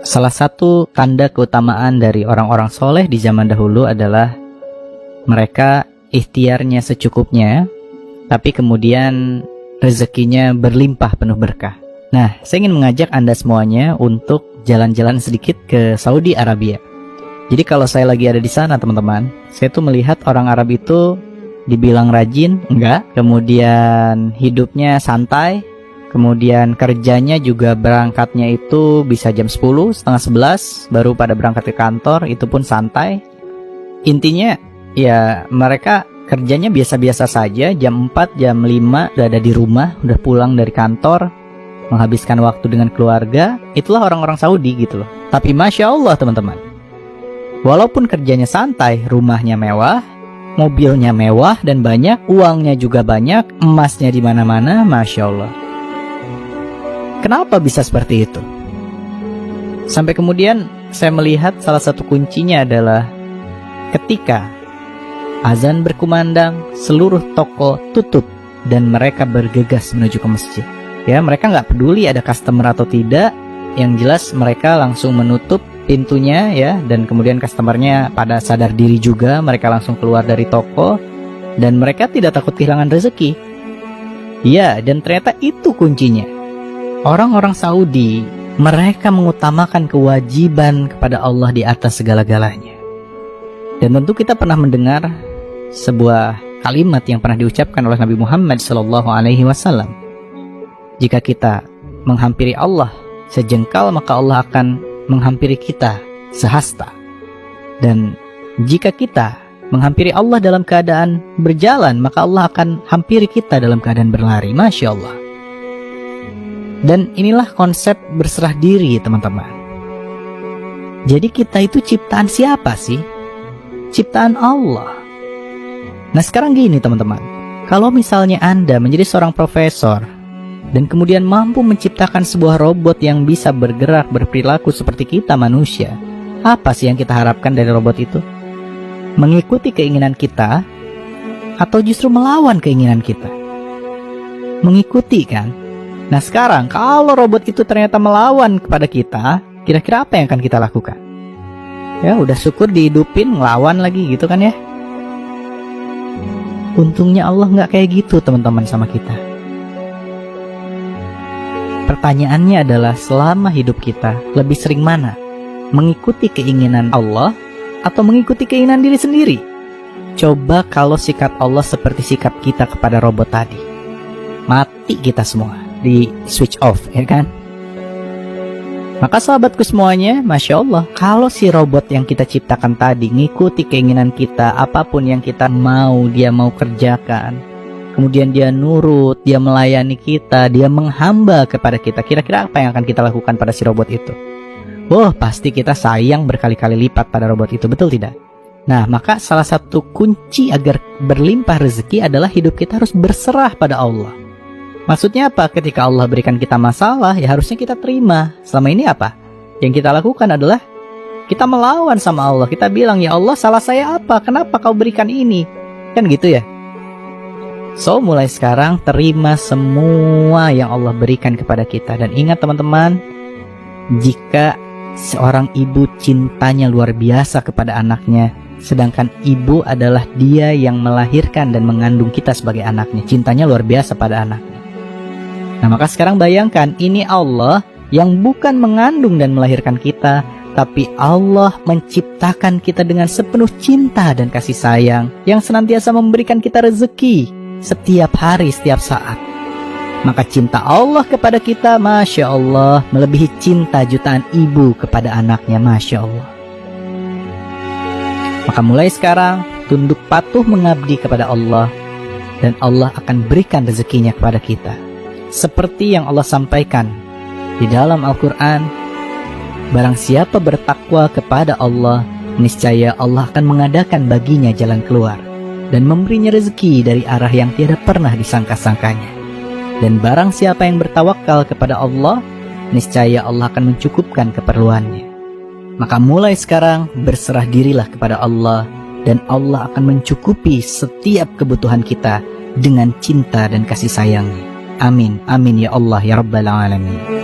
Salah satu tanda keutamaan dari orang-orang soleh di zaman dahulu adalah mereka ikhtiarnya secukupnya, tapi kemudian rezekinya berlimpah penuh berkah. Nah, saya ingin mengajak Anda semuanya untuk jalan-jalan sedikit ke Saudi Arabia. Jadi kalau saya lagi ada di sana, teman-teman, saya tuh melihat orang Arab itu dibilang rajin, enggak. Kemudian hidupnya santai. Kemudian kerjanya juga berangkatnya itu bisa jam 10, setengah 11, baru pada berangkat ke kantor, itu pun santai. Intinya, ya mereka kerjanya biasa-biasa saja, jam 4, jam 5 udah ada di rumah, udah pulang dari kantor, menghabiskan waktu dengan keluarga. Itulah orang-orang Saudi gitu loh. Tapi Masya Allah teman-teman, walaupun kerjanya santai, rumahnya mewah, mobilnya mewah dan banyak, uangnya juga banyak, emasnya di mana-mana, Masya Allah. Kenapa bisa seperti itu? Sampai kemudian saya melihat salah satu kuncinya adalah ketika azan berkumandang, seluruh toko tutup dan mereka bergegas menuju ke masjid. Ya, mereka nggak peduli ada customer atau tidak. Yang jelas mereka langsung menutup pintunya ya, dan kemudian customernya pada sadar diri juga, mereka langsung keluar dari toko dan mereka tidak takut kehilangan rezeki. Ya, dan ternyata itu kuncinya. Orang-orang Saudi, mereka mengutamakan kewajiban kepada Allah di atas segala-galanya. Dan tentu kita pernah mendengar sebuah kalimat yang pernah diucapkan oleh Nabi Muhammad SAW. Jika kita menghampiri Allah sejengkal, maka Allah akan menghampiri kita sehasta. Dan jika kita menghampiri Allah dalam keadaan berjalan, maka Allah akan hampiri kita dalam keadaan berlari. Masya Allah. Dan inilah konsep berserah diri, teman-teman. Jadi kita itu ciptaan siapa sih? Ciptaan Allah. Nah sekarang gini teman-teman, kalau misalnya Anda menjadi seorang profesor dan kemudian mampu menciptakan sebuah robot yang bisa bergerak, berperilaku seperti kita manusia, apa sih yang kita harapkan dari robot itu? Mengikuti keinginan kita atau justru melawan keinginan kita? Mengikuti kan? Nah sekarang kalau robot itu ternyata melawan kepada kita, kira-kira apa yang akan kita lakukan? Ya udah syukur dihidupin, ngelawan lagi gitu kan ya. Untungnya Allah nggak kayak gitu teman-teman sama kita. Pertanyaannya adalah selama hidup kita lebih sering mana? Mengikuti keinginan Allah atau mengikuti keinginan diri sendiri? Coba kalau sikap Allah seperti sikap kita kepada robot tadi, mati kita semua, di switch off ya kan. Maka sahabatku semuanya, Masya Allah, kalau si robot yang kita ciptakan tadi ngikuti keinginan kita, apapun yang kita mau, dia mau kerjakan, kemudian dia nurut, dia melayani kita, dia menghamba kepada kita, kira-kira apa yang akan kita lakukan pada si robot itu? Oh, pasti kita sayang berkali-kali lipat pada robot itu, betul tidak? Nah, maka salah satu kunci agar berlimpah rezeki adalah hidup kita harus berserah pada Allah. Maksudnya apa? Ketika Allah berikan kita masalah, ya harusnya kita terima. Selama ini apa? Yang kita lakukan adalah kita melawan sama Allah. Kita bilang, ya Allah, salah saya apa? Kenapa kau berikan ini? Kan gitu ya. So, mulai sekarang terima semua yang Allah berikan kepada kita. Dan ingat teman-teman, jika seorang ibu cintanya luar biasa kepada anaknya, sedangkan ibu adalah dia yang melahirkan dan mengandung kita sebagai anaknya, cintanya luar biasa pada anaknya. Nah maka sekarang bayangkan, ini Allah yang bukan mengandung dan melahirkan kita, tapi Allah menciptakan kita dengan sepenuh cinta dan kasih sayang, yang senantiasa memberikan kita rezeki setiap hari, setiap saat. Maka cinta Allah kepada kita, Masya Allah, melebihi cinta jutaan ibu kepada anaknya, Masya Allah. Maka mulai sekarang, tunduk patuh mengabdi kepada Allah, dan Allah akan berikan rezekinya kepada kita. Seperti yang Allah sampaikan di dalam Al-Quran, barang siapa bertakwa kepada Allah, niscaya Allah akan mengadakan baginya jalan keluar dan memberinya rezeki dari arah yang tiada pernah disangka-sangkanya. Dan barang siapa yang bertawakal kepada Allah, niscaya Allah akan mencukupkan keperluannya. Maka mulai sekarang berserah dirilah kepada Allah, dan Allah akan mencukupi setiap kebutuhan kita dengan cinta dan kasih sayangnya. Amin, amin ya Allah ya Rabbal Alamin.